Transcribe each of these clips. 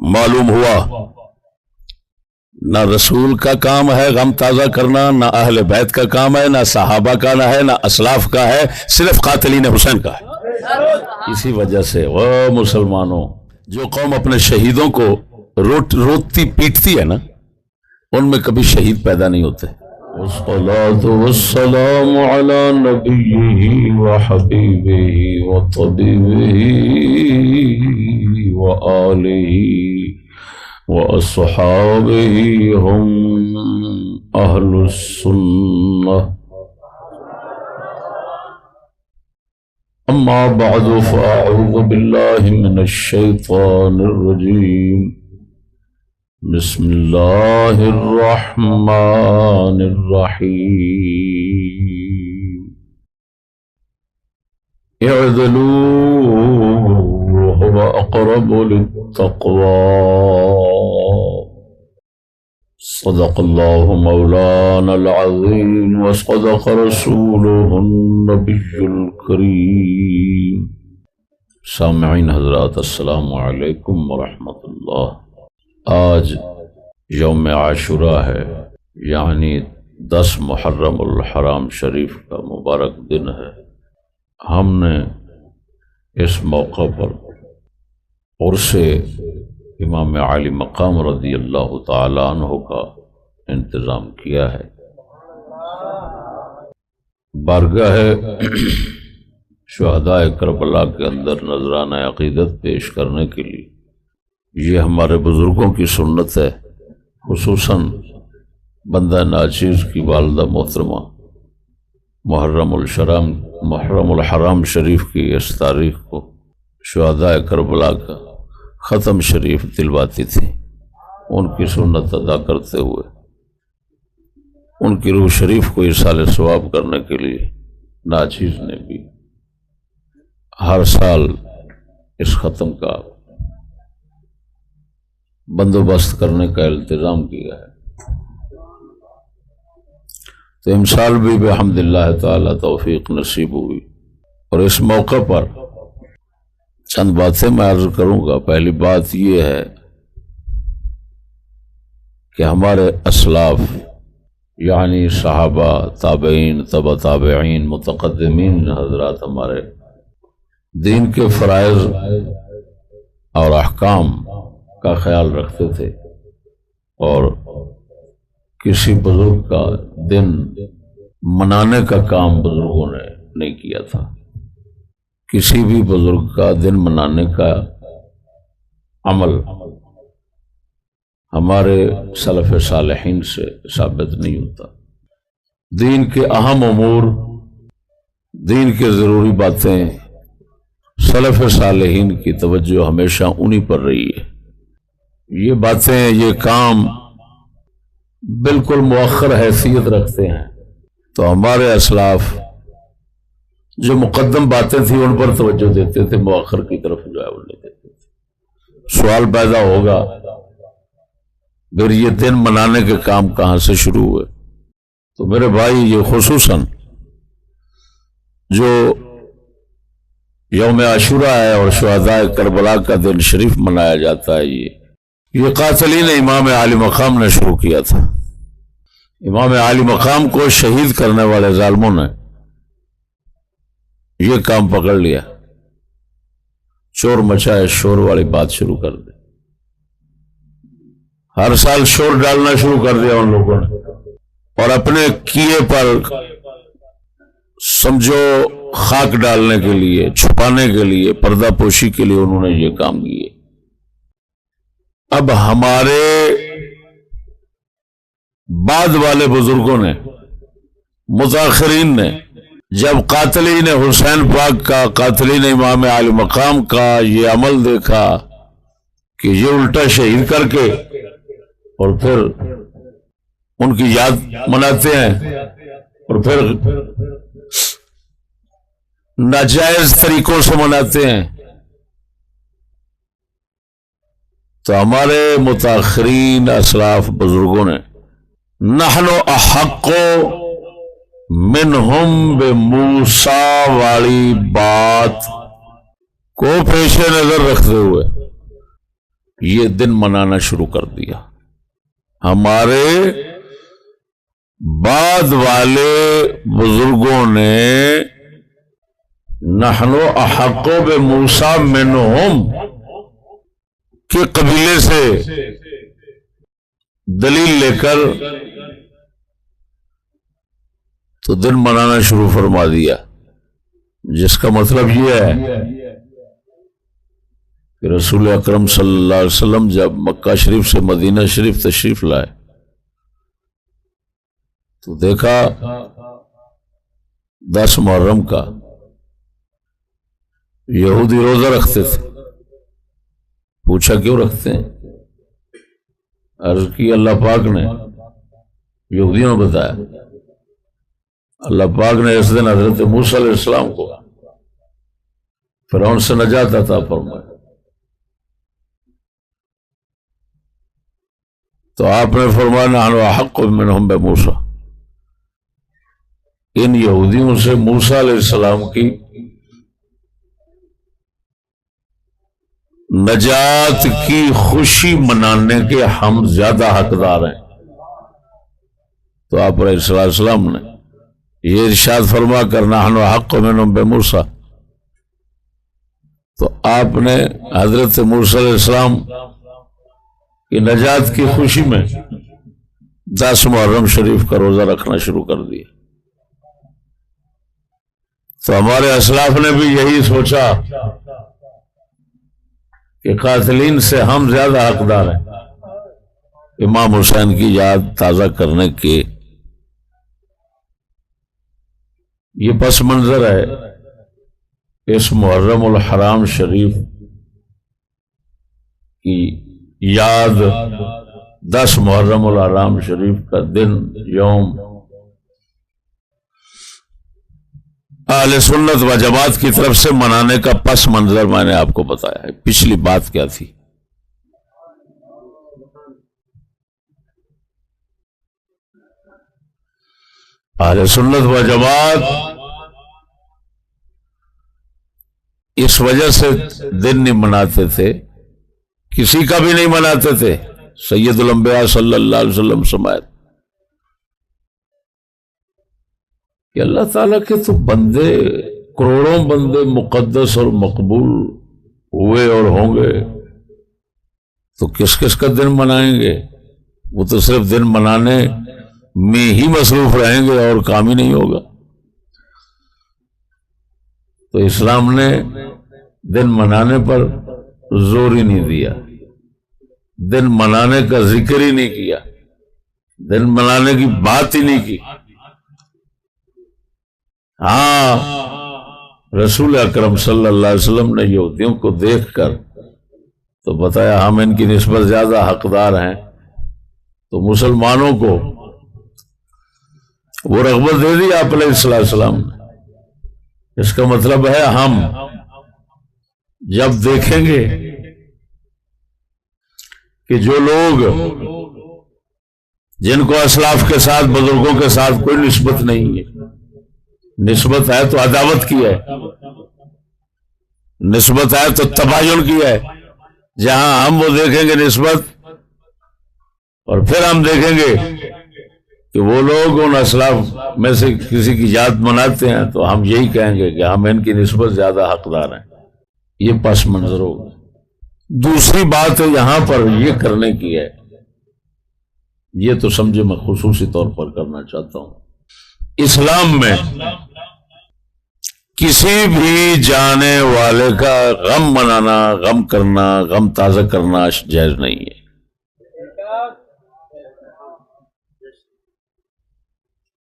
معلوم ہوا نہ رسول کا کام ہے غم تازہ کرنا، نہ اہل بیت کا کام ہے، نہ صحابہ کا نہ ہے، نہ اسلاف کا ہے، صرف قاتلین حسین کا ہے۔ اسی وجہ سے وہ مسلمانوں، جو قوم اپنے شہیدوں کو روتی پیٹتی ہے نا، ان میں کبھی شہید پیدا نہیں ہوتے۔ والصلاة والسلام على نبيه وحبيبه وطبيبه وآله وأصحابه هم أهل السنة، أما بعد فأعوذ بالله من الشيطان الرجيم، بسم الله الرحمن الرحيم، اعدلوا هو أقرب للتقوى، صدق الله مولانا العظيم وصدق رسوله النبي الكريم۔ سامعین حضرات، السلام علیکم ورحمۃ اللہ۔ آج یوم عاشوراء ہے، یعنی 10 محرم الحرام شریف کا مبارک دن ہے۔ ہم نے اس موقع پر عرس امام عالی مقام رضی اللہ تعالی عنہ کا انتظام کیا ہے۔ بارگاہ شہداء کربلا کے اندر نذرانہ عقیدت پیش کرنے کے لیے یہ ہمارے بزرگوں کی سنت ہے، خصوصاً بندہ ناچیز کی والدہ محترمہ محرم الحرام شریف کی اس تاریخ کو شہداء کربلا کا ختم شریف دلواتی تھی۔ ان کی سنت ادا کرتے ہوئے ان کی روح شریف کو ایصال ثواب کرنے کے لیے ناچیز نے بھی ہر سال اس ختم کا بندوبست کرنے کا التزام کیا ہے۔ تو امسال بھی بحمد اللہ تعالی توفیق نصیب ہوئی، اور اس موقع پر چند باتیں میں عرض کروں گا۔ پہلی بات یہ ہے کہ ہمارے اسلاف یعنی صحابہ، تابعین، تبع تابعین، متقدمین حضرات ہمارے دین کے فرائض اور احکام کا خیال رکھتے تھے، اور کسی بزرگ کا دن منانے کا کام بزرگوں نے نہیں کیا تھا۔ کسی بھی بزرگ کا دن منانے کا عمل ہمارے سلف صالحین سے ثابت نہیں ہوتا۔ دین کے اہم امور، دین کے ضروری باتیں، سلف صالحین کی توجہ ہمیشہ انہی پر رہی ہے۔ یہ باتیں، یہ کام بالکل مؤخر حیثیت رکھتے ہیں، تو ہمارے اسلاف جو مقدم باتیں تھیں ان پر توجہ دیتے تھے، مؤخر کی طرف جو ہے وہ نہیں دیتے تھے۔ سوال پیدا ہوگا پھر یہ دن منانے کے کام کہاں سے شروع ہوئے؟ تو میرے بھائی، یہ خصوصاً جو یوم عاشوراء ہے اور شہداء کربلا کا دن شریف منایا جاتا ہے، یہ قاتلین امام عالی مقام نے شروع کیا تھا۔ امام عالی مقام کو شہید کرنے والے ظالموں نے یہ کام پکڑ لیا، شور مچائے، شور والی بات شروع کر دی۔ ہر سال شور ڈالنا شروع کر دیا ان لوگوں نے، اور اپنے کیے پر سمجھو خاک ڈالنے کے لیے، چھپانے کے لیے، پردہ پوشی کے لیے انہوں نے یہ کام کیے۔ اب ہمارے بعد والے بزرگوں نے، متاخرین نے، جب قاتلین حسین پاک کا، قاتلین امام عالی مقام کا یہ عمل دیکھا کہ یہ الٹا شہید کر کے اور پھر ان کی یاد مناتے ہیں اور پھر ناجائز طریقوں سے مناتے ہیں، تو ہمارے متاخرین اسلاف بزرگوں نے نحن احق منہم بموسیٰ والی بات کو پیش نظر رکھتے ہوئے یہ دن منانا شروع کر دیا. ہمارے بعد والے بزرگوں نے نحن احق بموسیٰ منہم کے قبیلے سے دلیل لے کر تو دن منانا شروع فرما دیا، جس کا مطلب یہ ہے کہ رسول اکرم صلی اللہ علیہ وسلم جب مکہ شریف سے مدینہ شریف تشریف لائے تو دیکھا 10 محرم کا یہودی روزہ رکھتے تھے. پوچھا کیوں رکھتے ہیں؟ عرض کی اللہ پاک نے، یہودیوں نے بتایا، اللہ پاک نے اس دن حضرت موسیٰ علیہ السلام کو فرعون سے نجات عطا فرمایا. تو آپ نے فرمایا نحن احق منہم بموسیٰ، ان یہودیوں سے موسیٰ علیہ السلام کی نجات کی خوشی منانے کے ہم زیادہ حقدار ہیں. تو آپ علیہ السلام نے یہ ارشاد فرما کر نحن احق منہم بموسیٰ، تو آپ نے حضرت موسیٰ علیہ السلام کی نجات کی خوشی میں 10 محرم شریف کا روزہ رکھنا شروع کر دیا. تو ہمارے اسلاف نے بھی یہی سوچا کہ قاتلین سے ہم زیادہ حقدار ہیں امام حسین کی یاد تازہ کرنے کے. یہ پس منظر ہے اس محرم الحرام شریف کی یاد. 10 محرم الحرام شریف کا دن یوم اہل سنت و جماعت کی طرف سے منانے کا پس منظر میں نے آپ کو بتایا ہے. پچھلی بات کیا تھی؟ اہل سنت و جماعت اس وجہ سے دن نہیں مناتے تھے، کسی کا بھی نہیں مناتے تھے، سید الانبیاء صلی اللہ علیہ وسلم سمیت، کہ اللہ تعالیٰ کے تو بندے کروڑوں بندے مقدس اور مقبول ہوئے اور ہوں گے، تو کس کس کا دن منائیں گے؟ وہ تو صرف دن منانے میں ہی مصروف رہیں گے اور کام ہی نہیں ہوگا. تو اسلام نے دن منانے پر زور ہی نہیں دیا، دن منانے کا ذکر ہی نہیں کیا، دن منانے کی بات ہی نہیں کی. ہاں، رسول اکرم صلی اللہ علیہ وسلم نے یہودیوں کو دیکھ کر تو بتایا ہم ان کی نسبت زیادہ حقدار ہیں، تو مسلمانوں کو وہ رغبت دے دی آپ علیہ السلام نے. اس کا مطلب ہے ہم جب دیکھیں گے کہ جو لوگ جن کو اسلاف کے ساتھ بزرگوں کے ساتھ کوئی نسبت نہیں ہے، نسبت ہے تو عداوت کی ہے، نسبت ہے تو تباین کی ہے، جہاں ہم وہ دیکھیں گے نسبت، اور پھر ہم دیکھیں گے کہ وہ لوگ ان اسلاف میں سے کسی کی یاد مناتے ہیں، تو ہم یہی کہیں گے کہ ہم ان کی نسبت زیادہ حقدار ہیں. یہ پس منظر ہوگا. دوسری بات یہاں پر یہ کرنے کی ہے، یہ تو سمجھے میں خصوصی طور پر کرنا چاہتا ہوں. اسلام میں کسی بھی جانے والے کا غم منانا، غم کرنا، غم تازہ کرنا جائز نہیں ہے.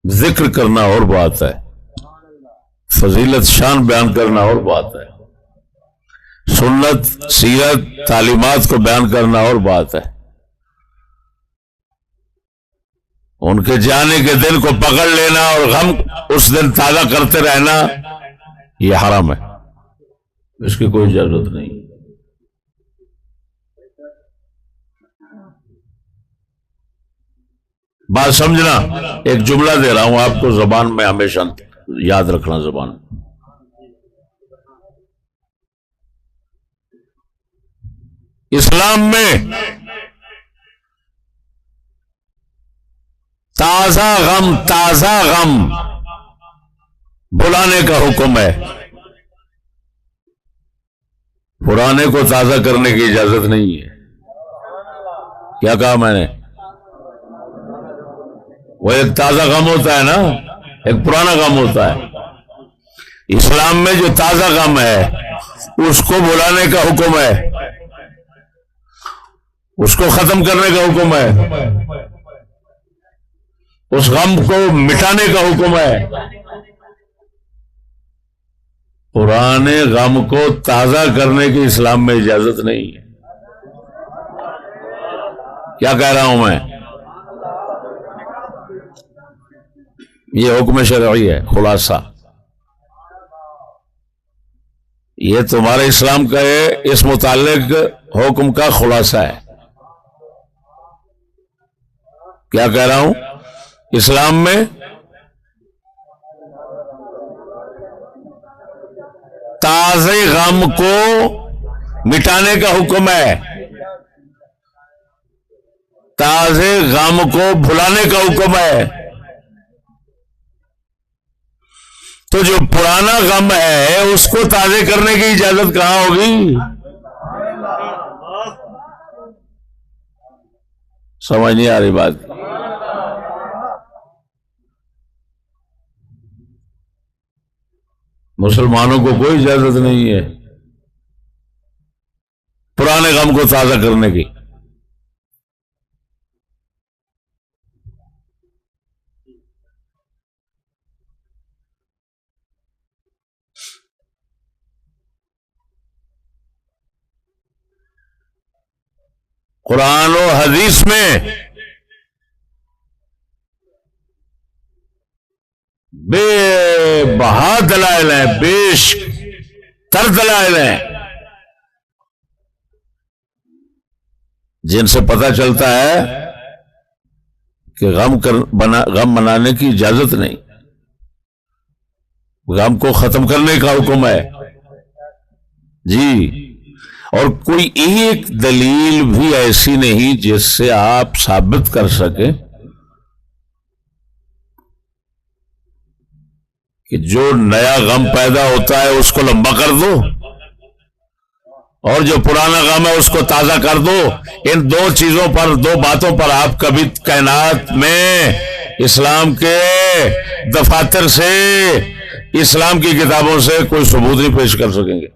ذکر کرنا اور بات ہے، فضیلت شان بیان کرنا اور بات ہے، سنت سیرت تعلیمات کو بیان کرنا اور بات ہے. ان کے جانے کے دن کو پکڑ لینا اور غم اس دن تازہ کرتے رہنا یہ حرام ہے، اس کی کوئی ضرورت نہیں. بات سمجھنا. ایک جملہ دے رہا ہوں آپ کو، زبان میں ہمیشہ یاد رکھنا. زبان اسلام میں تازہ غم بلانے کا حکم ہے، پرانے کو تازہ کرنے کی اجازت نہیں ہے۔ کیا کہا میں نے؟ وہ ایک تازہ غم ہوتا ہے نا، ایک پرانا غم ہوتا ہے۔ اسلام میں جو تازہ غم ہے اس کو بلانے کا حکم ہے، اس کو ختم کرنے کا حکم ہے، اس غم کو مٹانے کا حکم ہے۔ پرانے غم کو تازہ کرنے کی اسلام میں اجازت نہیں ہے۔ کیا کہہ رہا ہوں میں؟ یہ حکم شرعی ہے، خلاصہ یہ تمہارے اسلام کا ہے، اس متعلق حکم کا خلاصہ ہے۔ کیا کہہ رہا ہوں؟ اسلام میں تازے غم کو مٹانے کا حکم ہے، تازے غم کو بھلانے کا حکم ہے۔ تو جو پرانا غم ہے اس کو تازے کرنے کی اجازت کہاں ہوگی؟ سمجھ نہیں آ رہی بات؟ مسلمانوں کو کوئی اجازت نہیں ہے پرانے غم کو تازہ کرنے کی۔ قرآن و حدیث میں بے بہا دلائل ہیں، بیش تر دلائل ہیں جن سے پتہ چلتا ہے کہ غم منانے کی اجازت نہیں، غم کو ختم کرنے کا حکم ہے جی۔ اور کوئی ایک دلیل بھی ایسی نہیں جس سے آپ ثابت کر سکیں کہ جو نیا غم پیدا ہوتا ہے اس کو لمبا کر دو اور جو پرانا غم ہے اس کو تازہ کر دو۔ ان دو چیزوں پر، دو باتوں پر آپ کبھی کائنات میں اسلام کے دفاتر سے، اسلام کی کتابوں سے کوئی ثبوت نہیں پیش کر سکیں گے۔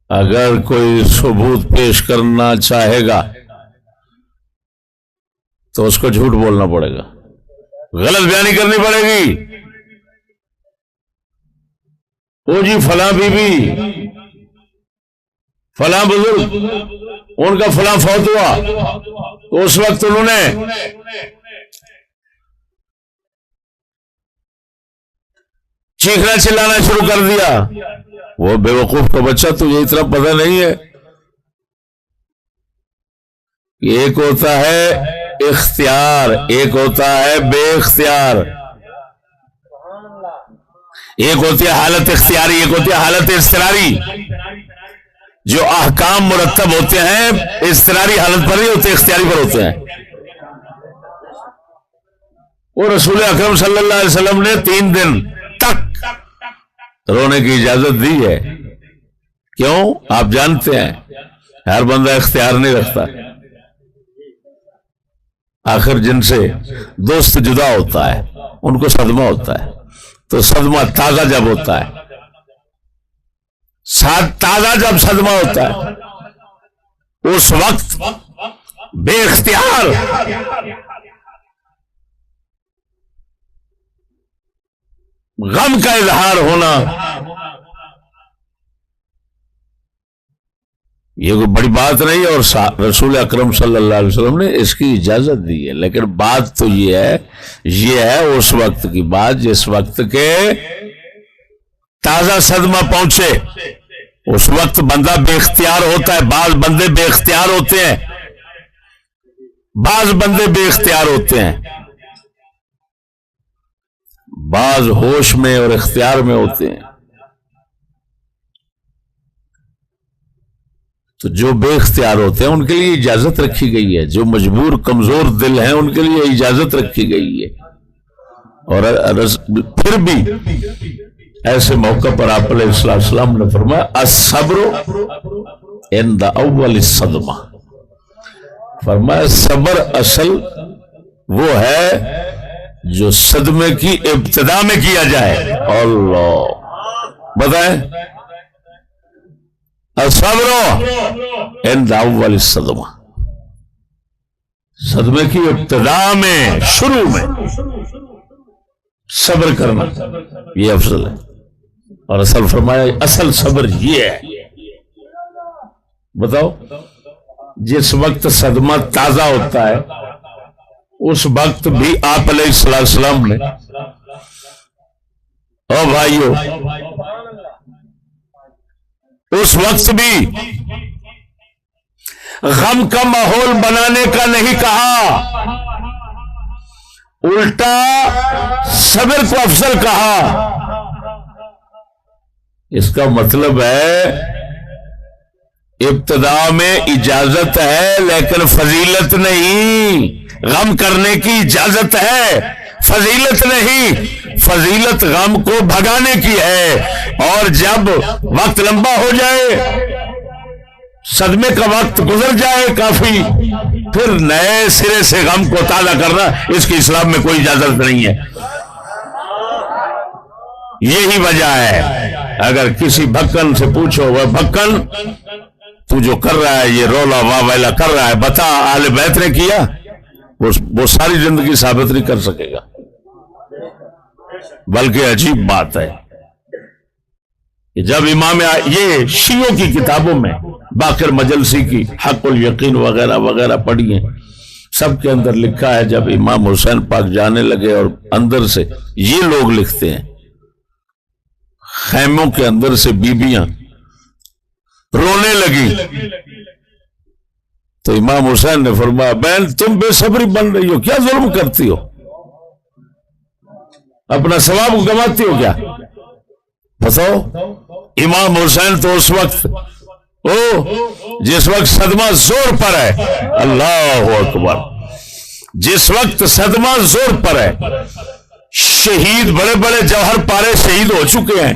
اگر کوئی ثبوت پیش کرنا چاہے گا تو اس کو جھوٹ بولنا پڑے گا، غلط بیانی کرنی پڑے گی۔ وہ جی فلاں بی بی، فلاں بزرگ، ان کا فلاں فوت ہوا تو اس وقت انہوں نے چیخنا چلانا شروع کر دیا۔ وہ بے وقوف کا بچہ، تجھے اتنا پتہ نہیں ہے کہ ایک ہوتا ہے اختیار، ایک ہوتا ہے بے اختیار، ایک ہوتی ہے حالت اختیاری، ایک ہوتی ہے حالت اضطراری۔ جو احکام مرتب ہوتے ہیں اضطراری حالت پر نہیں ہوتے، اختیاری پر ہوتے ہیں۔ وہ رسول اکرم صلی اللہ علیہ وسلم نے 3 دن تک رونے کی اجازت دی ہے۔ کیوں؟ آپ جانتے ہیں ہر بندہ اختیار نہیں رکھتا، آخر جن سے دوست جدا ہوتا ہے ان کو صدمہ ہوتا ہے، تو صدمہ تازہ جب ہوتا ہے، تازہ جب صدمہ ہوتا ہے اس وقت بے اختیار غم کا اظہار ہونا یہ کوئی بڑی بات نہیں، اور رسول اکرم صلی اللہ علیہ وسلم نے اس کی اجازت دی ہے۔ لیکن بات تو یہ ہے اس وقت کی بات جس وقت کے تازہ صدمہ پہنچے، اس وقت بندہ بے اختیار ہوتا ہے۔ بعض بندے بے اختیار ہوتے ہیں، بعض بندے بے اختیار ہوتے ہیں۔ بعض ہوش میں اور اختیار میں ہوتے ہیں، تو جو بے اختیار ہوتے ہیں ان کے لیے اجازت رکھی گئی ہے، جو مجبور کمزور دل ہیں ان کے لیے اجازت رکھی گئی ہے۔ اور پھر بھی ایسے موقع پر آپ علیہ السلام نے فرمایا الصبر عند اول الصدمہ، فرمایا صبر اصل وہ ہے جو صدمے کی ابتدا میں کیا جائے۔ اللہ بتائیں، الصبر عند اول الصدمہ، صدمے کی ابتدا میں، شروع میں صبر کرنا یہ افضل ہے۔ اور اصل فرمایا اصل صبر یہ ہے، بتاؤ جس وقت صدمہ تازہ ہوتا ہے اس وقت بھی آپ علیہ السلام نے، او بھائیو، اس وقت بھی غم کا ماحول بنانے کا نہیں کہا، الٹا صبر کو افضل کہا۔ اس کا مطلب ہے ابتدا میں اجازت ہے لیکن فضیلت نہیں، غم کرنے کی اجازت ہے، فضیلت نہیں، فضیلت غم کو بھگانے کی ہے۔ اور جب وقت لمبا ہو جائے، صدمے کا وقت گزر جائے کافی، پھر نئے سرے سے غم کو تازہ کرنا، اس کی اسلام میں کوئی اجازت نہیں ہے۔ یہی وجہ ہے، اگر کسی بھکن سے پوچھو، وہ بھکن تو جو کر رہا ہے یہ رولا واویلا کر رہا ہے، بتا اہل بیت نے کیا؟ وہ ساری زندگی ثابت نہیں کر سکے گا۔ بلکہ عجیب بات ہے کہ جب امام، یہ شیعوں کی کتابوں میں باقر مجلسی کی حق الیقین وغیرہ وغیرہ پڑھی ہیں، سب کے اندر لکھا ہے جب امام حسین پاک جانے لگے اور اندر سے یہ لوگ لکھتے ہیں خیموں کے اندر سے بیبیاں رونے لگی تو امام حسین نے فرمایا بہن تم بے صبری بن رہی ہو، کیا ظلم کرتی ہو، اپنا ثواب گنواتی ہو کیا؟ بتاؤ۔ امام حسین تو اس وقت جس وقت صدمہ زور پر ہے، اللہ اکبر، جس وقت صدمہ زور پر ہے، شہید بڑے بڑے جوہر پارے شہید ہو چکے ہیں،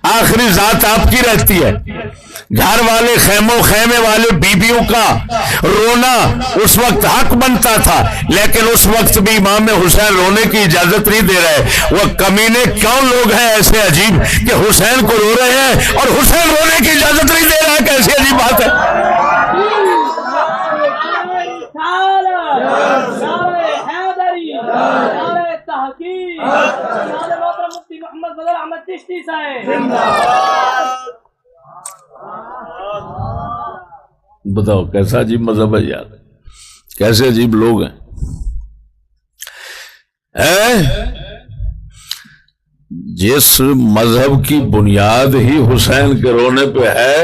آخری ذات آپ کی رہتی ہے، گھر والے خیمے والے بیبیوں کا رونا اس وقت حق بنتا تھا، لیکن اس وقت بھی امام حسین رونے کی اجازت نہیں دے رہے۔ وہ کمینے کون لوگ ہیں ایسے عجیب کہ حسین کو رو رہے ہیں اور حسین رونے کی اجازت نہیں دے رہا ہے؟ کیسی عجیب بات ہے۔ بتاؤ کیسا عجیب مذہب ہے یار، کیسے عجیب لوگ ہیں۔ جس مذہب کی بنیاد ہی حسین کے رونے پہ ہے،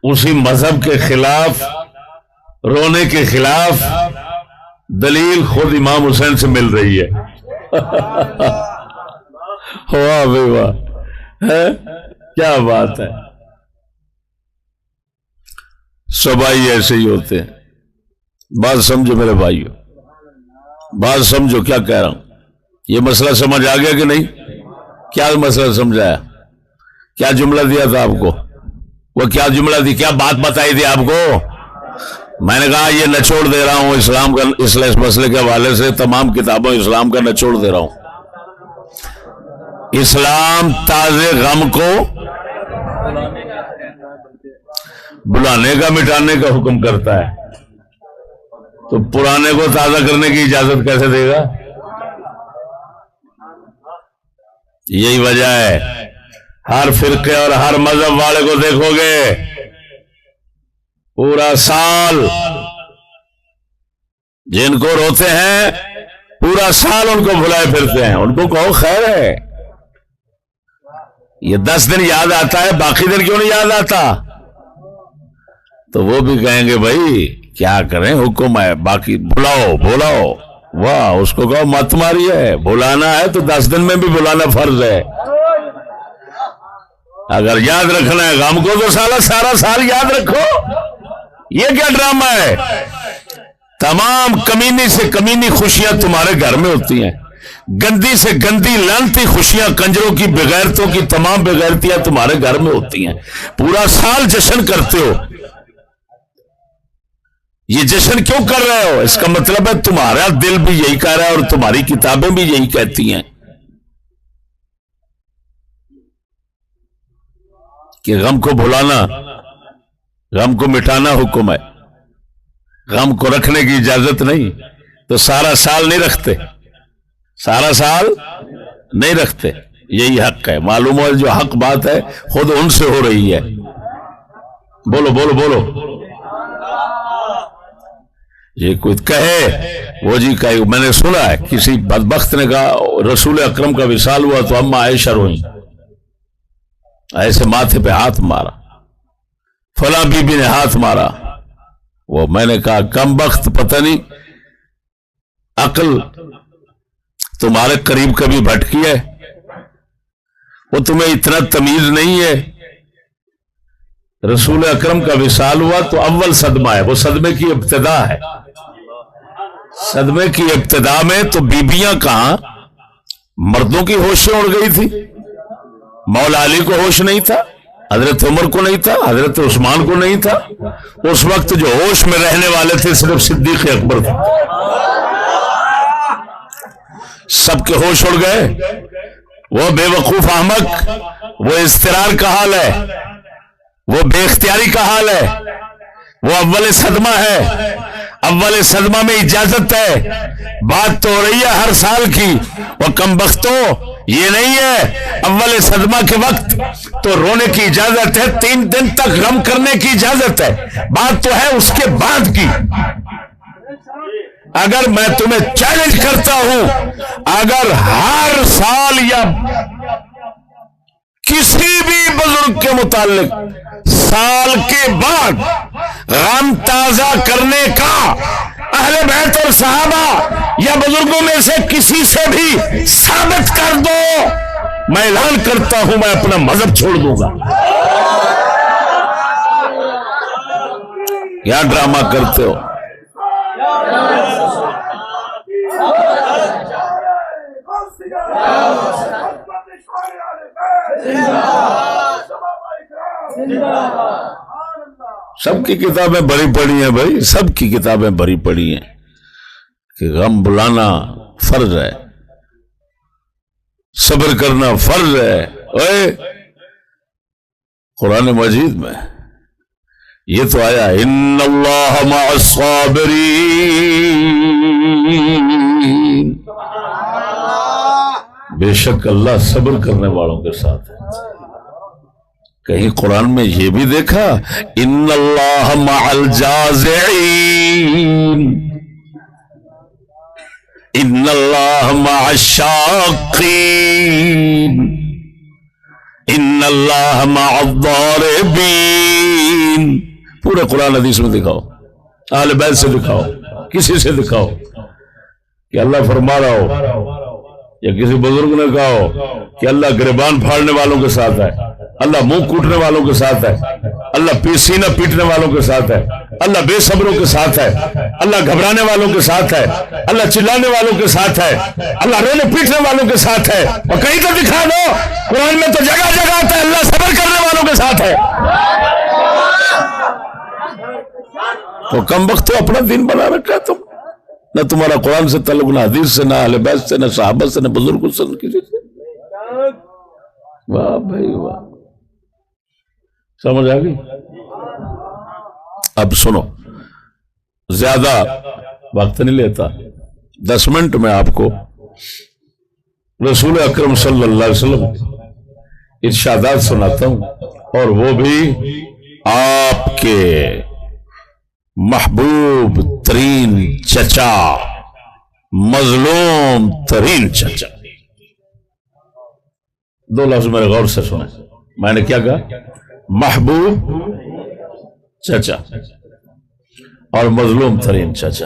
اسی مذہب کے خلاف، رونے کے خلاف دلیل خود امام حسین سے مل رہی ہے۔ واہ بھائی واہ، کیا بات ہے۔ سبائی ایسے ہی ہوتے ہیں۔ بات سمجھو میرے بھائیو، بات سمجھو کیا کہہ رہا ہوں۔ یہ مسئلہ سمجھ آ گیا کہ نہیں؟ کیا مسئلہ سمجھایا؟ کیا جملہ دیا تھا آپ کو؟ وہ کیا جملہ دی، کیا بات بتائی تھی آپ کو؟ میں نے کہا یہ نچوڑ دے رہا ہوں اسلام کا، اس مسئلے کے حوالے سے تمام کتابوں اسلام کا نچوڑ دے رہا ہوں۔ اسلام تازے غم کو بلانے کا، مٹانے کا حکم کرتا ہے، تو پرانے کو تازہ کرنے کی اجازت کیسے دے گا؟ یہی وجہ ہے، ہر فرقے اور ہر مذہب والے کو دیکھو گے پورا سال جن کو روتے ہیں پورا سال ان کو بھلائے پھرتے ہیں، ان کو کہو خیر ہے، یہ 10 دن یاد آتا ہے، باقی دن کیوں نہیں یاد آتا؟ تو وہ بھی کہیں گے بھائی کیا کریں، حکم ہے، باقی بھلاؤ واہ، اس کو کہو مت ماریے، بلانا ہے تو 10 دن میں بھی بلانا فرض ہے. اگر یاد رکھنا ہے غم کو تو سارا سال یاد رکھو. یہ کیا ڈرامہ ہے؟ تمام کمینی سے کمینی خوشیاں تمہارے گھر میں ہوتی ہیں، گندی سے گندی لعنتی خوشیاں کنجروں کی بغیرتوں کی تمام بغیرتیاں تمہارے گھر میں ہوتی ہیں. پورا سال جشن کرتے ہو. یہ جشن کیوں کر رہے ہو؟ اس کا مطلب ہے تمہارا دل بھی یہی کہہ رہا ہے اور تمہاری کتابیں بھی یہی کہتی ہیں کہ غم کو بھلانا، غم کو مٹانا حکم ہے، غم کو رکھنے کی اجازت نہیں. تو سارا سال نہیں رکھتے، سارا سال نہیں رکھتے. یہی حق ہے. معلوم ہو جو حق بات ہے خود ان سے ہو رہی ہے. بولو بولو بولو. یہ کوئی کہے وہ جی کہے، میں نے سنا ہے کسی بدبخت نے کہا رسول اکرم کا وصال ہوا تو اما عائشہ روئیں، ایسے ماتھے پہ ہاتھ مارا، فلاں بی بی نے ہاتھ مارا. وہ میں نے کہا کم بخت، پتہ نہیں عقل تمہارے قریب کبھی بھٹکی ہے؟ وہ تمہیں اتنا تمیز نہیں ہے؟ رسول اکرم کا وصال ہوا تو اول صدمہ ہے، وہ صدمے کی ابتدا ہے. صدمے کی ابتدا میں تو بیبیاں کہاں، مردوں کی ہوشیں اڑ گئی تھی. مولا علی کو ہوش نہیں تھا، حضرت عمر کو نہیں تھا، حضرت عثمان کو نہیں تھا. اس وقت جو ہوش میں رہنے والے تھے صرف صدیق اکبر تھے. سب کے ہوش اڑ گئے. وہ بے وقوف احمق، وہ اضطرار کا حال ہے، وہ بے اختیاری کا حال ہے، وہ اول صدمہ ہے. اول صدمہ میں اجازت ہے. بات تو ہو رہی ہے ہر سال کی. وہ کم بختوں یہ نہیں ہے اول صدمہ کے وقت تو رونے کی اجازت ہے، 3 دن تک غم کرنے کی اجازت ہے. بات تو ہے اس کے بعد کی. اگر میں تمہیں چیلنج کرتا ہوں، اگر ہر سال یا کسی بھی بزرگ کے متعلق سال کے بعد غم تازہ کرنے کا اہل بیت اور صحابہ یا بزرگوں میں سے کسی سے بھی ثابت کر دو، میں اعلان کرتا ہوں میں اپنا مذہب چھوڑ دوں گا. کیا ڈرامہ کرتے ہو؟ سب کی کتابیں بھری پڑی ہیں بھائی، سب کی کتابیں بھری پڑی ہیں کہ غم بلانا فرض ہے، صبر کرنا فرض ہے. اوے قرآن مجید میں یہ تو آیا ان اللہ مع الصابرین، بے شک اللہ صبر کرنے والوں کے ساتھ ہے. کہیں قرآن میں یہ بھی دیکھا ان اللہ مع الجازعین، ان اللہ مع الشاقین، ان اللہ مع الضاربین. پورے قرآن حدیث میں دکھاؤ، اہل بیت سے دکھاؤ، کسی سے دکھاؤ کہ اللہ فرما رہا ہو، یا کسی بزرگ نے کہا ہو کہ اللہ گریبان پھاڑنے والوں کے ساتھ ہے، اللہ منہ کوٹنے والوں کے ساتھ ہے، اللہ سینہ پیٹنے والوں کے ساتھ ہے، اللہ بے صبروں کے ساتھ ہے، اللہ گھبرانے والوں کے ساتھ ہے، اللہ چلانے والوں کے ساتھ ہے، اللہ رونے پیٹنے والوں کے ساتھ ہے. اور کہیں تو دکھا دو قرآن میں تو جگہ جگہ آتا ہے اللہ صبر کرنے والوں کے ساتھ ہے. تو کم وقت تو اپنا دین بنا رکھا ہے تم، نہ تمہارا قرآن سے تعلق، نہ حدیث سے، نہ اہل بیت سے، نہ صحابہ سے، نہ بزرگوں سے، نہ کسی سے. واہ بھائی واہ، سمجھ آ گئی؟ اب سنو، زیادہ وقت نہیں لیتا، 10 منٹ میں آپ کو رسول اکرم صلی اللہ علیہ وسلم ارشادات سناتا ہوں، اور وہ بھی آپ کے محبوب ترین چچا، مظلوم ترین چچا. 2 لفظ میرے غور سے سنیں. میں نے کیا کہا؟ محبوب چچا اور مظلوم ترین چچا.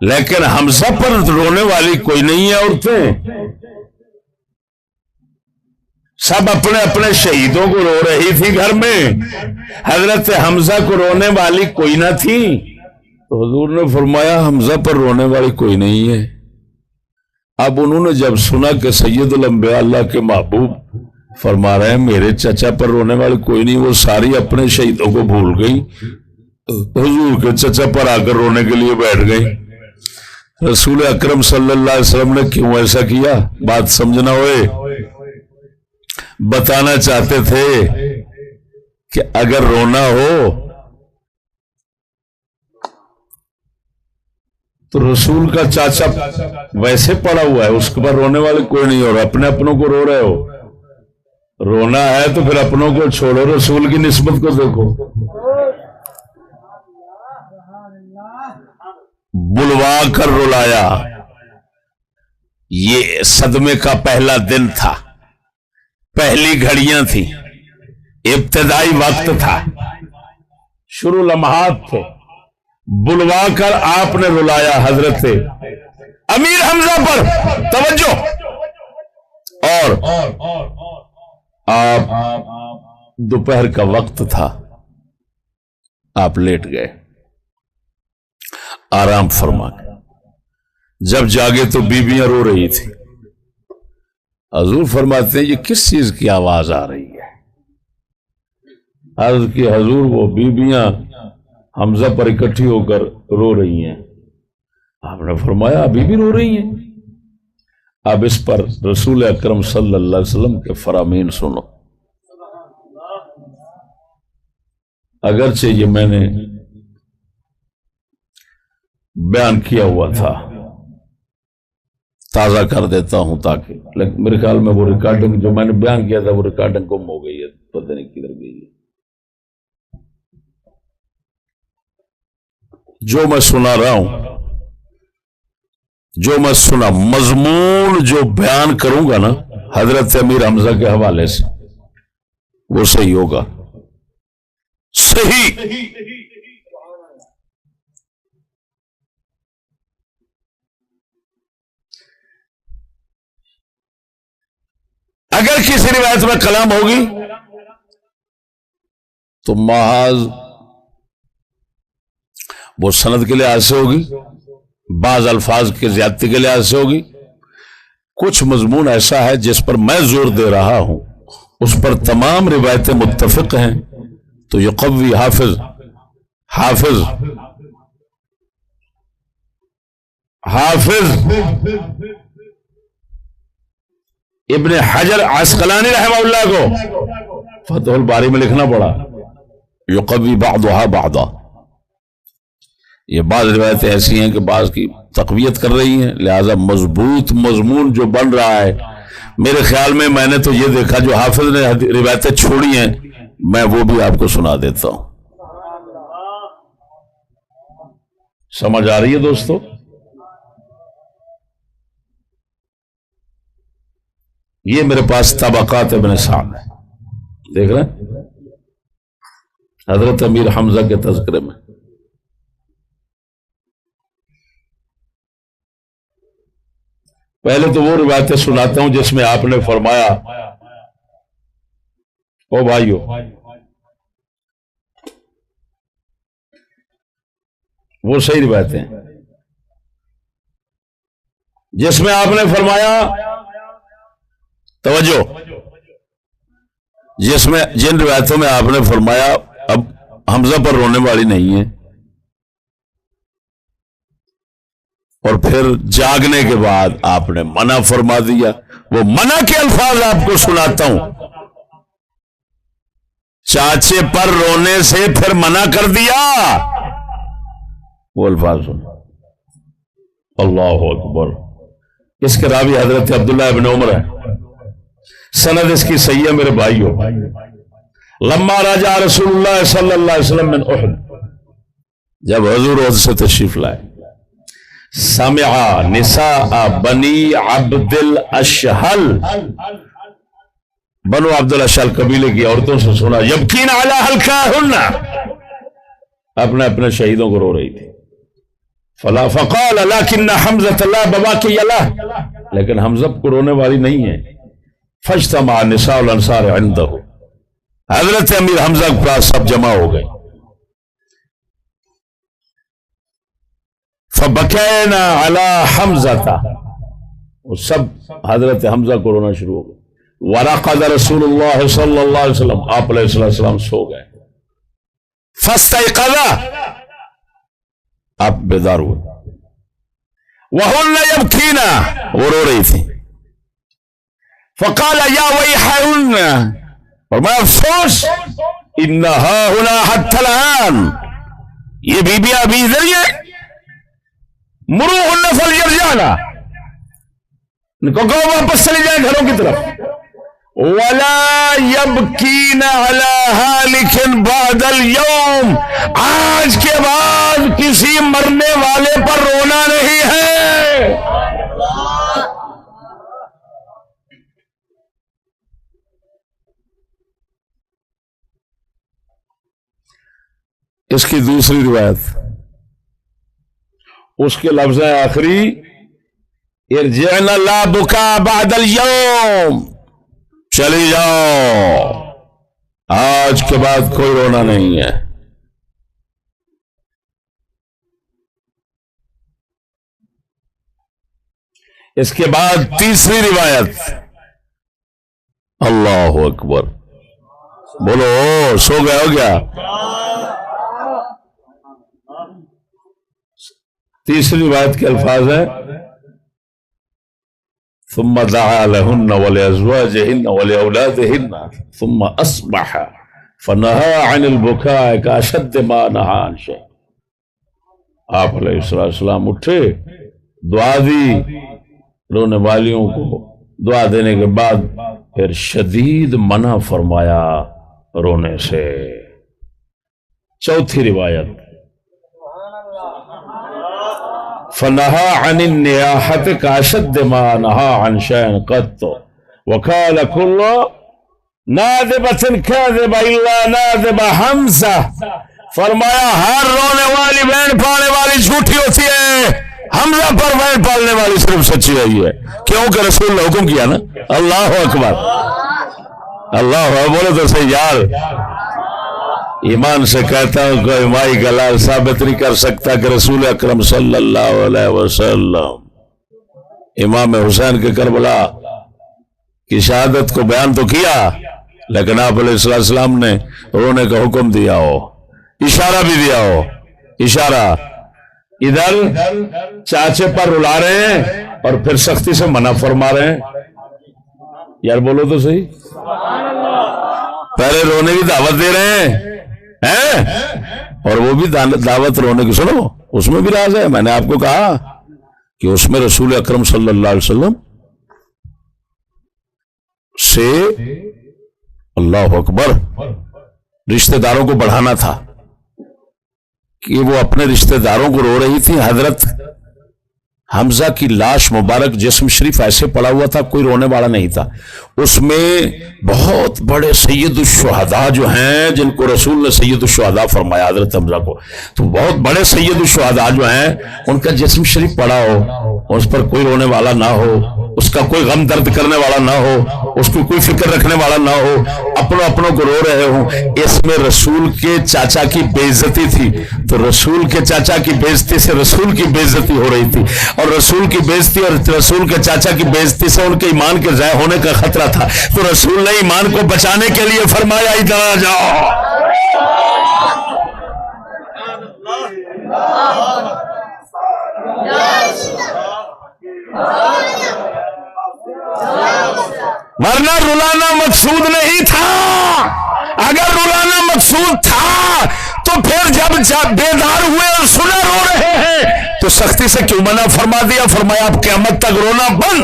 لیکن حمزہ پر رونے والی کوئی نہیں ہے عورتیں، سب اپنے اپنے شہیدوں کو رو رہی تھی گھر میں، حضرت حمزہ کو رونے والی کوئی نہ تھی۔ تو حضور نے فرمایا حمزہ پر رونے والی کوئی نہیں ہے۔ اب انہوں نے جب سنا کہ سید الانبیاء اللہ کے محبوب فرما رہے ہیں میرے چچا پر رونے والی کوئی نہیں، وہ ساری اپنے شہیدوں کو بھول گئی، حضور کے چچا پر آ کر رونے کے لیے بیٹھ گئی۔ رسول اکرم صلی اللہ علیہ وسلم نے کیوں ایسا کیا؟ بات سمجھنا ہوئے، بتانا چاہتے تھے کہ اگر رونا ہو تو رسول کا چاچا ویسے پڑا ہوا ہے، اس کے بعد رونے والے کوئی نہیں، اور اپنے اپنوں کو رو رہے ہو۔ رونا ہے تو پھر اپنوں کو چھوڑو، رسول کی نسبت کو دیکھو۔ بلوا کر رلایا، یہ صدمے کا پہلا دن تھا، پہلی گھڑیاں تھیں، ابتدائی وقت تھا، شروع لمحات تھے۔ بلوا کر آپ نے رلایا حضرت امیر حمزہ پر، توجہ، اور آپ دوپہر کا وقت تھا، آپ لیٹ گئے آرام فرما کے۔ جب جاگے تو بیویاں رو رہی تھی۔ حضور فرماتے ہیں یہ کس چیز کی آواز آ رہی ہے؟ عرض کی حضور وہ بیویاں حمزہ پر اکٹھی ہو کر رو رہی ہیں۔ آپ نے فرمایا ابھی بھی رو رہی ہیں؟ اب اس پر رسول اکرم صلی اللہ علیہ وسلم کے فرامین سنو۔ اگرچہ یہ میں نے بیان کیا ہوا تھا، تازہ کر دیتا ہوں تاکہ، لیکن میرے خیال میں وہ ریکارڈنگ جو میں نے بیان کیا تھا وہ ریکارڈنگ گم ہو گئی ہے، پتہ نہیں کدھر گئی ہے۔ جو میں سنا رہا ہوں، جو میں سنا مضمون جو بیان کروں گا نا حضرت امیر حمزہ کے حوالے سے، وہ صحیح ہوگا، صحیح۔ اگر کسی روایت میں کلام ہوگی تو محض وہ سند کے لحاظ سے ہوگی، بعض الفاظ کے زیادتی کے لحاظ سے ہوگی۔ کچھ مضمون ایسا ہے جس پر میں زور دے رہا ہوں، اس پر تمام روایتیں متفق ہیں، تو یہ قوی حافظ ابن حجر عسقلانی رحمہ اللہ کو فتح الباری میں لکھنا پڑا یقوی بعضها بعضا۔ یہ بعض روایتیں ایسی ہیں کہ بعض کی تقویت کر رہی ہیں، لہذا مضبوط مضمون جو بن رہا ہے، میرے خیال میں میں نے تو یہ دیکھا جو حافظ نے روایتیں چھوڑی ہیں میں وہ بھی آپ کو سنا دیتا ہوں۔ سمجھ آ رہی ہے دوستو؟ یہ میرے پاس طبقات ابن سعد ہے، دیکھ رہے ہیں حضرت امیر حمزہ کے تذکرے میں۔ پہلے تو وہ روایتیں سناتا ہوں جس میں آپ نے فرمایا، او بھائیو وہ صحیح روایتیں ہیں جس میں آپ نے فرمایا، توجہ، جس میں جن روایتوں میں آپ نے فرمایا اب حمزہ پر رونے والی نہیں ہے، اور پھر جاگنے کے بعد آپ نے منع فرما دیا۔ وہ منع کے الفاظ آپ کو سناتا ہوں، چاچے پر رونے سے پھر منع کر دیا، وہ الفاظ سنو۔ اللہ اکبر۔ اس کے راوی حضرت عبداللہ ابن عمر ہے، سند اس کی صحیح ہے میرے بھائیو۔ لما رجع رسول اللہ صلی اللہ علیہ وسلم من احد، جب حضور احد سے تشریف لائے، سمع نساء بنی عبد الاشہل، بنو عبد الاشہل قبیلے کی عورتوں سے سنا، یبکین علی حلقاہن، اپنے اپنے شہیدوں کو رو رہی تھی۔ فلا فقال لكن حمزة لا بواكي له، لیکن حمزہ کو رونے والی نہیں ہے. فاجتمع نساء الانصار عنده، حضرت امیر حمزہ کے پاس سب جمع ہو گئے. فبكينا على حمزة، وہ سب حضرت حمزہ کو رونا شروع ہو گئے. ورقد رسول اللہ صلی اللہ علیہ وسلم، آپ علیہ السلام سو گئے. فاستيقظ، آپ بیدار ہوئے. وهن يبكين، وہ رو رہی تھی. فقال يا ويحهن، فرمایا افسوس، انها هنا حتى الان، یہ بیبیاں ابھی ادھر ہی ہیں. مروهن فليرجعن، ان کو کہو واپس چلی جائیں گھروں کی طرف. ولا يبكين على هالك بعد اليوم، آج کے بعد کسی مرنے والے پر رونا نہیں ہے. اس کی دوسری روایت، اس کے لفظ آخری ارجعن لا بكاء بعد اليوم، چلی جاؤ آج کے بعد کوئی رونا نہیں ہے. اس کے بعد تیسری روایت، اللہ اکبر، بولو سو گئے ہو گیا. تیسری روایت کے الفاظ ہیں ثم دعا لهن ولأزواجهن ولأولادهن ثم أصبح فنهى عن البكاء كأشد ما نهى عن شيء. آپ علیہ السلام اٹھے، دعا دی رونے والیوں کو، دعا دینے کے بعد پھر شدید منع فرمایا رونے سے. چوتھی روایت فنہا عن النیاحت کاشد ما نہا عن شیء قط وقال کل نادبۃ کاذب الا نادب حمزہ. فرمایا ہر رونے والی بہن پالنے والی جھوٹی ہوتی ہے، حمزہ پر بہن پالنے والی صرف سچی آئی ہے. کیونکہ رسول نے حکم کیا نا. اللہ اکبر، اللہ اکبر، بولے تو صحیح یار. ایمان سے کہتا ہوں کوئی مائی کا لال ثابت نہیں کر سکتا کہ رسول اکرم صلی اللہ علیہ وسلم امام حسین کے کربلا کی شہادت کو بیان تو کیا، لیکن آپ علیہ السلام نے رونے کا حکم دیا ہو، اشارہ بھی دیا ہو. اشارہ ادھر چاچے پر رلا رہے ہیں اور پھر سختی سے منع فرما رہے ہیں. یار بولو تو صحیح، پہلے رونے کی دعوت دے رہے ہیں اور وہ بھی دعوت رونے کی. سنو اس میں بھی راز ہے. میں نے آپ کو کہا کہ اس میں رسول اکرم صلی اللہ علیہ وسلم سے اللہ اکبر رشتہ داروں کو بڑھانا تھا کہ وہ اپنے رشتہ داروں کو رو رہی تھی. حضرت حمزہ کی لاش مبارک جسم شریف ایسے پڑا ہوا تھا، کوئی رونے والا نہیں تھا. اس میں بہت بڑے سید الشہداء جو ہیں، جن کو رسول نے سید الشہداء فرمایا حضرت حمزہ کو، تو بہت بڑے سید الشہداء جو ہیں ان کا جسم شریف پڑا ہو، اس پر کوئی رونے والا نہ ہو، اس کا کوئی غم درد کرنے والا نہ ہو، اس کو کوئی فکر رکھنے والا نہ ہو، اپنوں کو رو رہے ہوں. اس میں رسول کے چاچا کی بے عزتی تھی، تو رسول کے چاچا کی بے عزتی سے رسول کی بے عزتی ہو رہی تھی، اور رسول کی بے عزتی اور رسول کے چاچا کی بے عزتی سے ان کے ایمان کے ضائع ہونے کا خطرہ تھا. تو رسول نے ایمان کو بچانے کے لیے فرمایا ادھر آ جاؤ. ورنہ رلانا مقصود نہیں تھا. اگر رلانا مقصود تھا تو پھر جب بیدار ہوئے اور سنا رو رہے ہیں تو سختی سے کیوں منع فرما دیا؟ فرمایا اب قیامت تک رونا بند.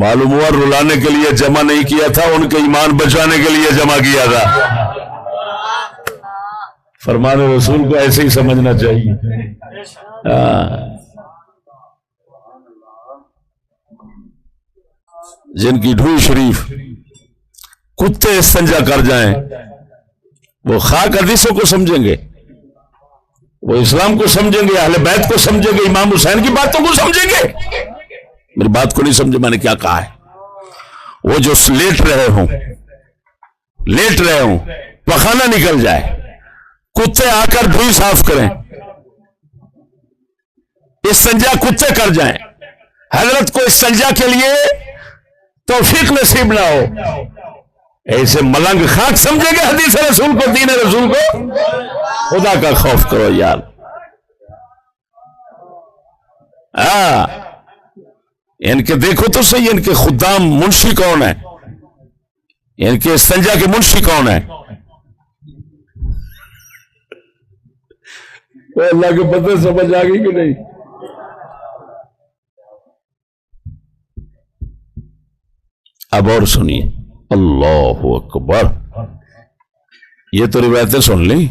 معلوم ہوا رلانے کے لیے جمع نہیں کیا تھا، ان کے ایمان بچانے کے لیے جمع کیا تھا. فرمان رسول کو ایسے ہی سمجھنا چاہیے. جن کی ڈھوئی شریف کتے استنجا کر جائیں وہ خاک حدیثوں کو سمجھیں گے. وہ اسلام کو سمجھیں گے، اہل بیت کو سمجھیں گے، امام حسین کی باتوں کو سمجھیں گے؟ میری بات کو نہیں سمجھے میں نے کیا کہا ہے؟ وہ جو لیٹ رہے ہوں پخانہ نکل جائے، کتے آ کر دھوئی صاف کریں، استنجا کتے کر جائیں، حضرت کو استنجا کے لیے توفیق نصیب نہ ہو، ایسے ملنگ خاک سمجھے گے حدیث رسول کو، دین رسول کو؟ خدا کا خوف کرو یار۔ ان کے دیکھو تو صحیح، ان کے خدام منشی کون ہے؟ ان کے استنجا کے منشی کون ہے؟ اللہ کے پتہ سمجھ آ گئی کہ نہیں؟ اب اور سنیے، اللہ اکبر، یہ تو روایتیں سن لی،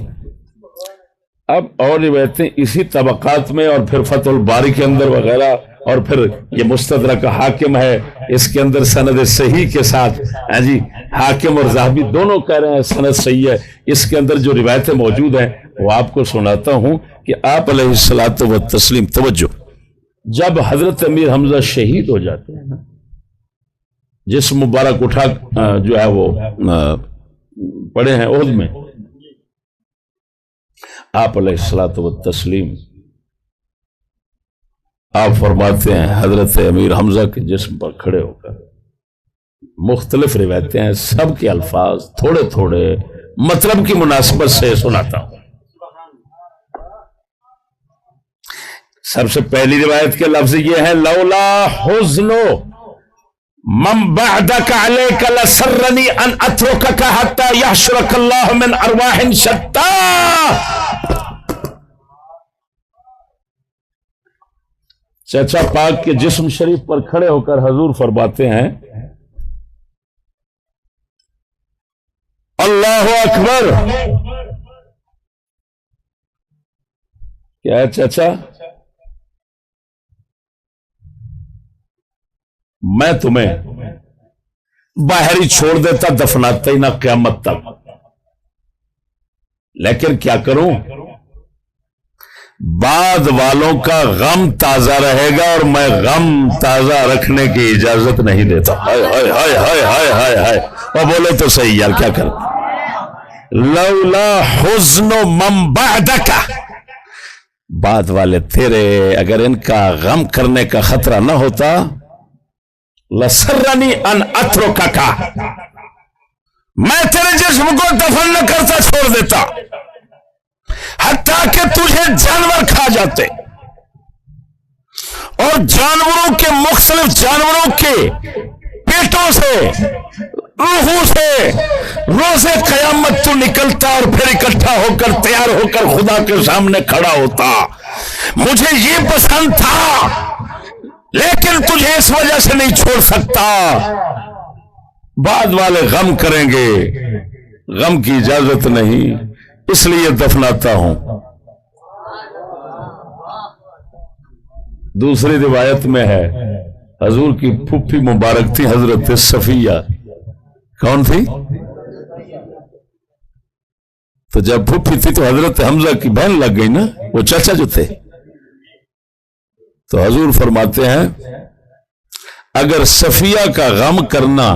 اب اور روایتیں اسی طبقات میں، اور پھر فتح الباری کے اندر وغیرہ، اور پھر یہ مستدرک حاکم ہے، اس کے اندر سند صحیح کے ساتھ، جی حاکم اور ذہبی دونوں کہہ رہے ہیں سند صحیح ہے، اس کے اندر جو روایتیں موجود ہیں وہ آپ کو سناتا ہوں کہ آپ علیہ الصلوۃ والتسلیم، توجہ، جب حضرت امیر حمزہ شہید ہو جاتے ہیں نا، جس مبارک اٹھا جو ہے وہ پڑے ہیں عہد میں، آپ علیہ الصلوۃ والتسلیم آپ فرماتے ہیں حضرت امیر حمزہ کے جسم پر کھڑے ہو کر، مختلف روایتیں ہیں، سب کے الفاظ تھوڑے تھوڑے مطلب کی مناسبت سے سناتا ہوں۔ سب سے پہلی روایت کے لفظ یہ ہے، لولا حزن من بعدك عليك لسرني ان اتركك حتى يحشرك الله من ارواح شتى۔ چچا پاک کے جسم شریف پر کھڑے ہو کر حضور فرماتے ہیں، اللہ اکبر، کیا ہے چچا؟ میں تمہیں باہر ہی چھوڑ دیتا، دفناتا ہی نہ قیامت تک، لیکن کیا کروں، بعد والوں کا غم تازہ رہے گا اور میں غم تازہ رکھنے کی اجازت نہیں دیتا۔ ہائے ہائے ہائے ہائے ہائے ہائے ہائے، اور بولے تو صحیح یار، کیا کریں؟ لولا حزن من بعدک، بعد والے تیرے اگر ان کا غم کرنے کا خطرہ نہ ہوتا، لسرنی ان اترکک، میں تیرے جسم کو دفن نہ کرتا، چھوڑ دیتا، حتیٰ کہ تجھے جانور کھا جاتے، اور جانوروں کے، مختلف جانوروں کے پیٹوں سے، روحوں سے روز قیامت تو نکلتا اور پھر اکٹھا ہو کر تیار ہو کر خدا کے سامنے کھڑا ہوتا۔ مجھے یہ پسند تھا لیکن تجھے اس وجہ سے نہیں چھوڑ سکتا، بعد والے غم کریں گے، غم کی اجازت نہیں، اس لیے دفناتا ہوں۔ دوسری روایت میں ہے، حضور کی پھپھی مبارک تھی حضرت صفیہ، کون تھی؟ تو جب پھپھی تھی تو حضرت حمزہ کی بہن لگ گئی نا، وہ چچا جو تھے، تو حضور فرماتے ہیں اگر صفیہ کا غم کرنا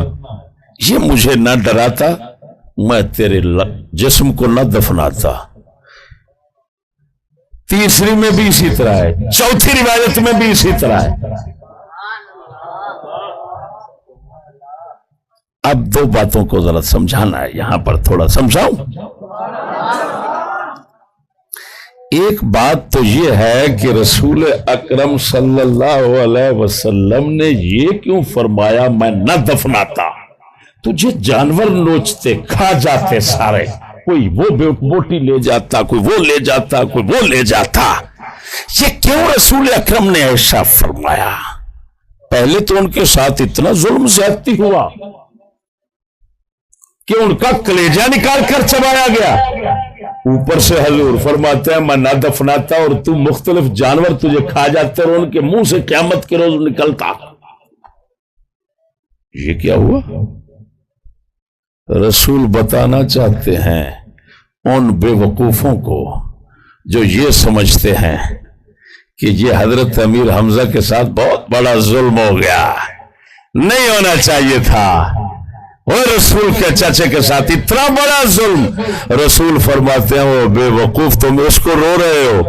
یہ مجھے نہ ڈراتا، میں تیرے جسم کو نہ دفناتا۔ تیسری میں بھی اسی طرح ہے، چوتھی روایت میں بھی اسی طرح ہے۔ اب دو باتوں کو ذرا سمجھانا ہے، یہاں پر تھوڑا سمجھاؤں۔ ایک بات تو یہ ہے کہ رسول اکرم صلی اللہ علیہ وسلم نے یہ کیوں فرمایا میں نہ دفناتا؟ تجھے جانور نوچتے، کھا جاتے سارے، کوئی وہ بوٹی لے جاتا، کوئی وہ لے جاتا، کوئی وہ لے جاتا، یہ کیوں رسول اکرم نے ایسا فرمایا؟ پہلے تو ان کے ساتھ اتنا ظلم زیادتی ہوا کہ ان کا کلیجہ نکال کر چبایا گیا، اوپر سے حضور فرماتے ہیں میں نہ دفناتا اور تو مختلف جانور تجھے کھا جاتے اور ان کے منہ سے قیامت کے روز نکلتا۔ یہ کیا ہوا؟ رسول بتانا چاہتے ہیں ان بے وقوفوں کو جو یہ سمجھتے ہیں کہ یہ حضرت امیر حمزہ کے ساتھ بہت بڑا ظلم ہو گیا، نہیں ہونا چاہیے تھا، اور رسول کے چچے کے ساتھ اتنا بڑا ظلم۔ رسول فرماتے ہیں وہ بے وقوف، تم اس کو رو رہے ہو،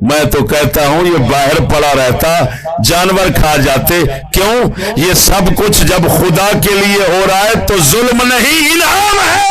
میں تو کہتا ہوں یہ باہر پڑا رہتا، جانور کھا جاتے۔ کیوں؟ یہ سب کچھ جب خدا کے لیے ہو رہا ہے تو ظلم نہیں، انعام ہے۔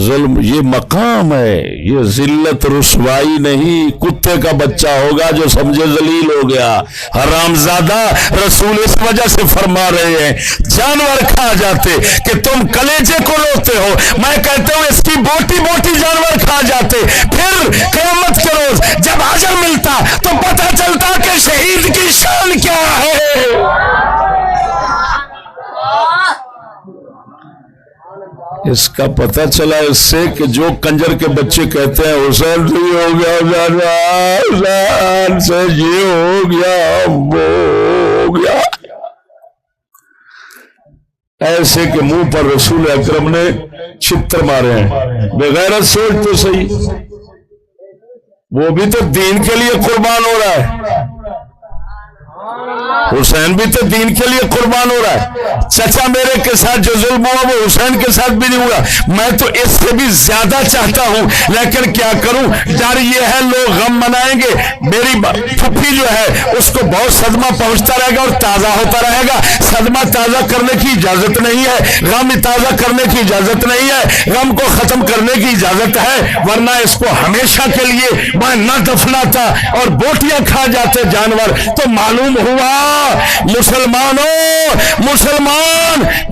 ظلم یہ مقام ہے، یہ ذلت رسوائی نہیں۔ کتے کا بچہ ہوگا جو سمجھے ذلیل ہو گیا، حرام زادہ۔ رسول اس وجہ سے فرما رہے ہیں جانور کھا جاتے کہ تم کلیجے کو روتے ہو، میں کہتا ہوں اس کی بوٹی بوٹی جانور کھا جاتے۔ پھر قیامت کے روز جب اجر ملتا تو پتہ چلتا کہ شہید کی شان کیا ہے۔ اس کا پتہ چلا اس سے کہ جو کنجر کے بچے کہتے ہیں حسین سے یہ ہو گیا، حسین سے یہ ہو گیا، وہ ہو گیا، ایسے کہ منہ پر رسول اکرم نے چھتر مارے ہیں۔ بغیرت سوچ تو صحیح، وہ بھی تو دین کے لیے قربان ہو رہا ہے، حسین بھی تو دین کے لیے قربان ہو رہا ہے۔ چچا میرے کے ساتھ جو ظلم ہوا وہ حسین کے ساتھ بھی نہیں ہوا، میں تو اس سے بھی زیادہ چاہتا ہوں، لیکن کیا کروں، ڈر یہ ہے لوگ غم منائیں گے، میری پھپھی جو ہے اس کو بہت صدمہ پہنچتا رہے گا اور تازہ ہوتا رہے گا۔ صدمہ تازہ کرنے کی اجازت نہیں ہے، غم تازہ کرنے کی اجازت نہیں ہے، غم کو ختم کرنے کی اجازت ہے، ورنہ اس کو ہمیشہ کے لیے میں نہ دفناتا اور بوٹیاں کھا جاتے جانور۔ تو معلوم ہوا مسلمان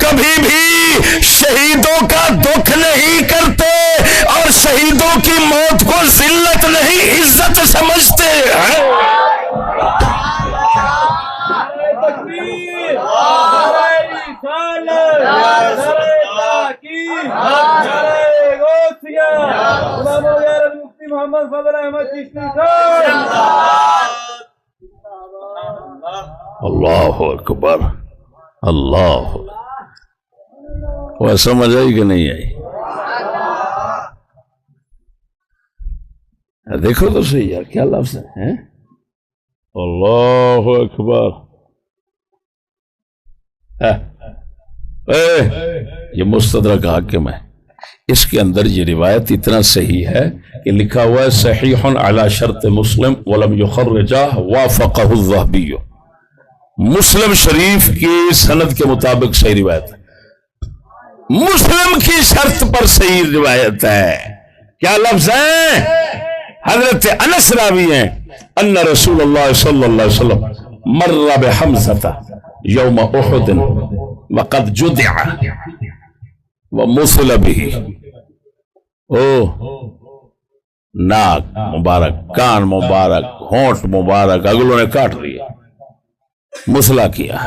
کبھی بھی شہیدوں کا دکھ نہیں کرتے اور شہیدوں کی موت کو ذلت نہیں عزت سمجھتے ہیں۔ اللہ اکبر، اللہ، وہ سمجھ آئی کہ نہیں آئی؟ دیکھو تو صحیح یار کیا لفظ ہے، اللہ اکبر۔ یہ مستدرک حاکم ہے، اس کے اندر یہ روایت اتنا صحیح ہے کہ لکھا ہوا ہے صحیح علی شرط مسلم ولم یخرجہ وافقہ الذہبی، مسلم شریف کی سند کے مطابق صحیح روایت ہے، مسلم کی شرط پر صحیح روایت ہے۔ کیا لفظ ہے؟ حضرت انس راوی ہیں ان رسول اللہ صلی اللہ علیہ وسلم مر بحمزہ یوم احد وقد جدع ومثل به، ناک مبارک، کان مبارک، ہونٹ مبارک اگلوں نے کاٹ دیا، مسلا کیا۔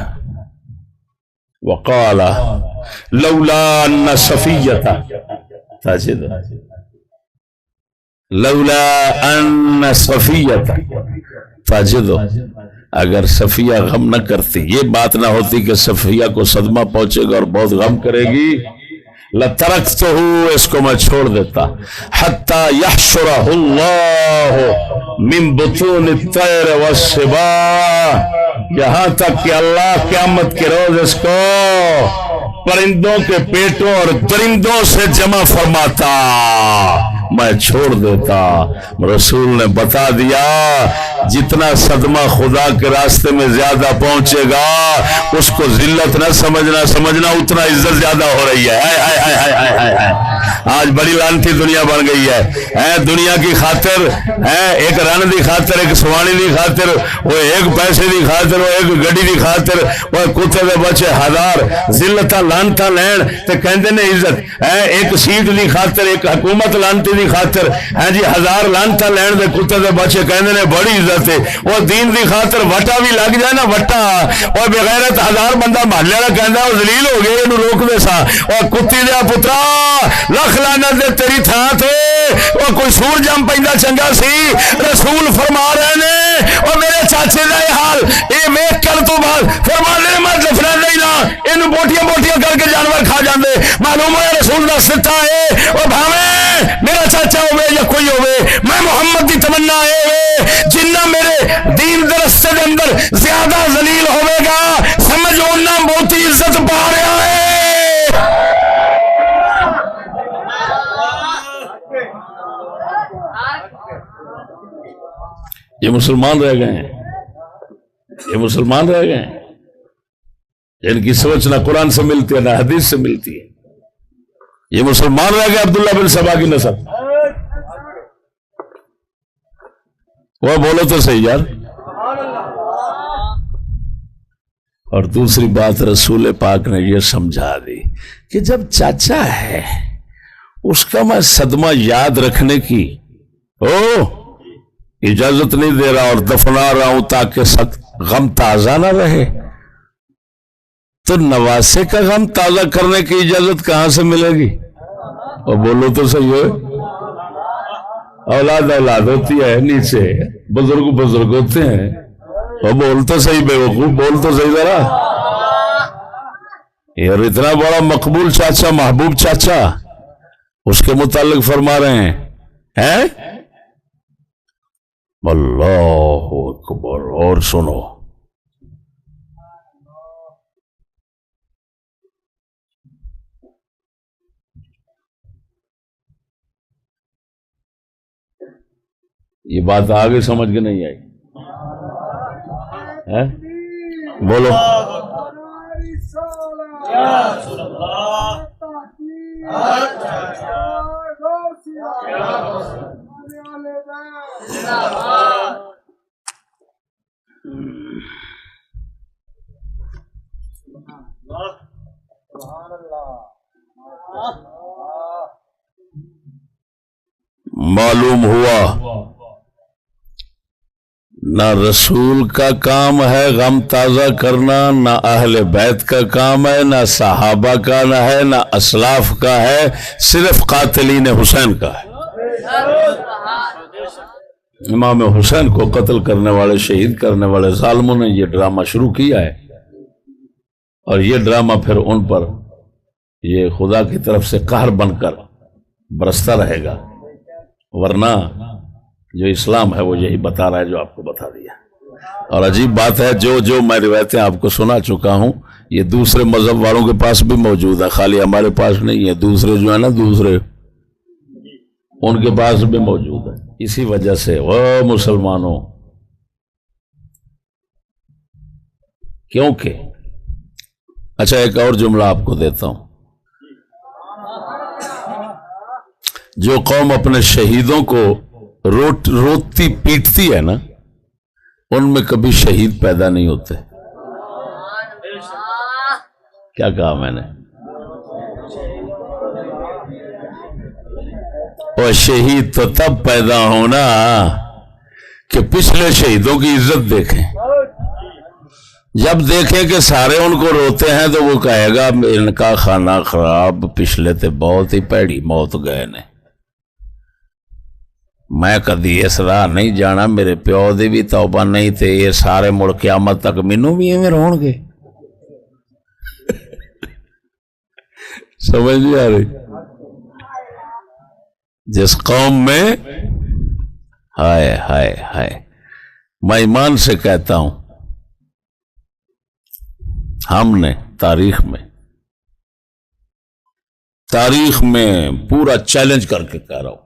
وقال لولا ان صفیہ تجد، لولا ان صفیہ تجد، اگر صفیہ غم نہ کرتی، یہ بات نہ ہوتی کہ صفیہ کو صدمہ پہنچے گا اور بہت غم کرے گی، لَتَرَكْتُهُ، اس کو میں چھوڑ دیتا، حَتَّى يَحْشُرَهُ اللَّهُ مِن بُطُونِ الطَّيْرِ وَالسِّبَاءِ، یہاں تک کہ اللہ قیامت کے روز اس کو پرندوں کے پیٹوں اور درندوں سے جمع فرماتا، میں چھوڑ دیتا۔ رسول نے بتا دیا جتنا صدمہ خدا کے راستے میں زیادہ پہنچے گا اس کو ذلت نہ سمجھنا اتنا عزت زیادہ ہو رہی ہے۔ آج بڑی لانتی دنیا بن گئی ہے، دنیا کی خاطر، ایک رن دی خاطر، ایک سوانی دی خاطر، وہ ایک پیسے دی خاطر، وہ ایک گڈی دی خاطر، وہ کتے دے بچے ہزار ذلتاں لانتاں لین تے کہندے نے عزت، ایک سیٹ دی خاطر، ایک حکومت لانتی دی خاطر، جی ہزار لانتاں لین دے کتے دے بچے کہندے نے بڑی عزت ہے۔ وہ دین دی خاطر وٹا بھی لگ جائے نا، وٹا اور بغیرت ہزار بندہ محلے والا کہندا وہ ذلیل ہو گئے، اینو روک دے سا، اور کتی دیا پترا لکھ لعنت دے تیری تھان تے، وہ کوئی سور جم پیندا چنگا سی۔ رسول فرما رہے نے اور میرے چاچے دا یہ حال اے ویکھ کر تو بعد فرما دے میں دفنا نہیں نا، اینو بوٹیاں بوٹیاں کر کے جانور کھا جاندے، معلوم ہے رسول دا سچا ہے۔ اور بھاویں میرا چاچا ہوئے یا کوئی ہوئے، میں محمد دی تمنا ہے جنہ میرے دین دے رستے دے اندر زیادہ ذلیل ہوئے گا سمجھ اونا بہتی عزت پا رہا ہے۔ یہ مسلمان رہ گئے ہیں، یہ مسلمان رہ گئے ہیں جن کی سوچ نہ قرآن سے ملتی ہے نہ حدیث سے ملتی ہے۔ یہ مسلمان رہ گئے عبداللہ بن سبا کی نسل۔ وہ بولو تو صحیح یار۔ اور دوسری بات رسول پاک نے یہ سمجھا دی کہ جب چاچا ہے اس کا میں صدمہ یاد رکھنے کی اجازت نہیں دے رہا اور دفنا رہا ہوں تاکہ سخت غم تازہ نہ رہے، تو نواسے کا غم تازہ کرنے کی اجازت کہاں سے ملے گی؟ اور بولو تو صحیح ہے، اولاد اولاد ہوتی ہے، نیچے بزرگ بزرگ ہوتے ہیں، اور بول تو صحیح بے وقوف، بول تو صحیح ذرا۔ اور اتنا بڑا مقبول چاچا، محبوب چاچا، اس کے متعلق فرما رہے ہیں اللہ اکبر۔ اور سنو، یہ بات آگے سمجھ کے نہیں آئی ہے؟ بولو معلوم ہوا نہ رسول کا کام ہے غم تازہ کرنا، نہ اہل بیت کا کام ہے، نہ صحابہ کا نہ ہے، نہ اسلاف کا ہے، صرف قاتلین حسین کا ہے۔ امام حسین کو قتل کرنے والے، شہید کرنے والے ظالموں نے یہ ڈرامہ شروع کیا ہے، اور یہ ڈرامہ پھر ان پر یہ خدا کی طرف سے قہر بن کر برستا رہے گا، ورنہ جو اسلام ہے وہ یہی بتا رہا ہے جو آپ کو بتا دیا۔ اور عجیب بات ہے، جو میں روایتیں آپ کو سنا چکا ہوں یہ دوسرے مذہب والوں کے پاس بھی موجود ہے، خالی ہمارے پاس نہیں ہے، دوسرے جو ہے نا دوسرے ان کے پاس بھی موجود ہے۔ اسی وجہ سے وہ مسلمانوں، کیونکہ اچھا ایک اور جملہ آپ کو دیتا ہوں، جو قوم اپنے شہیدوں کو روتی پیٹتی ہے نا ان میں کبھی شہید پیدا نہیں ہوتے۔ کیا کہا میں نے؟ اور شہید تو تب پیدا ہونا کہ پچھلے شہیدوں کی عزت دیکھیں، جب دیکھیں کہ سارے ان کو روتے ہیں تو وہ کہے گا ان کا کھانا خراب، پچھلے تے بہت ہی پیڑی موت گئے نے، میں کدی اس راہ نہیں جانا، میرے پیو دی بھی توبہ نہیں تھے، یہ سارے مڑ قیامت تک مینوں بھی ایویں رون گے۔ سمجھ نہیں آ رہی؟ جس قوم میں ہائے ہائے ہائے، میں ایمان سے کہتا ہوں ہم نے تاریخ میں پورا چیلنج کر کے کہہ رہا ہوں،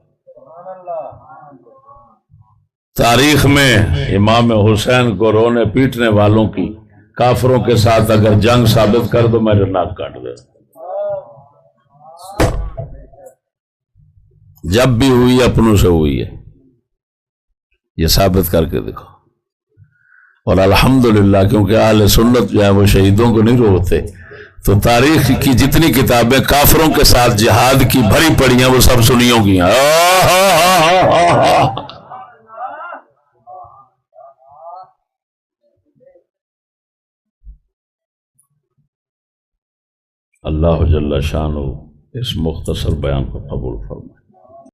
تاریخ میں امام حسین کو رونے پیٹنے والوں کی کافروں کے ساتھ اگر جنگ ثابت کر دو میرے ناک کاٹ دے، جب بھی ہوئی اپنوں سے ہوئی ہے، یہ ثابت کر کے دکھو۔ اور الحمدللہ کیونکہ اہل سنت جو ہے وہ شہیدوں کو نہیں روتے، تو تاریخ کی جتنی کتابیں کافروں کے ساتھ جہاد کی بھری پڑی ہیں وہ سب سنیوں کی ہیں۔ اللہ جل شانہ اس مختصر بیان کو قبول فرمائے۔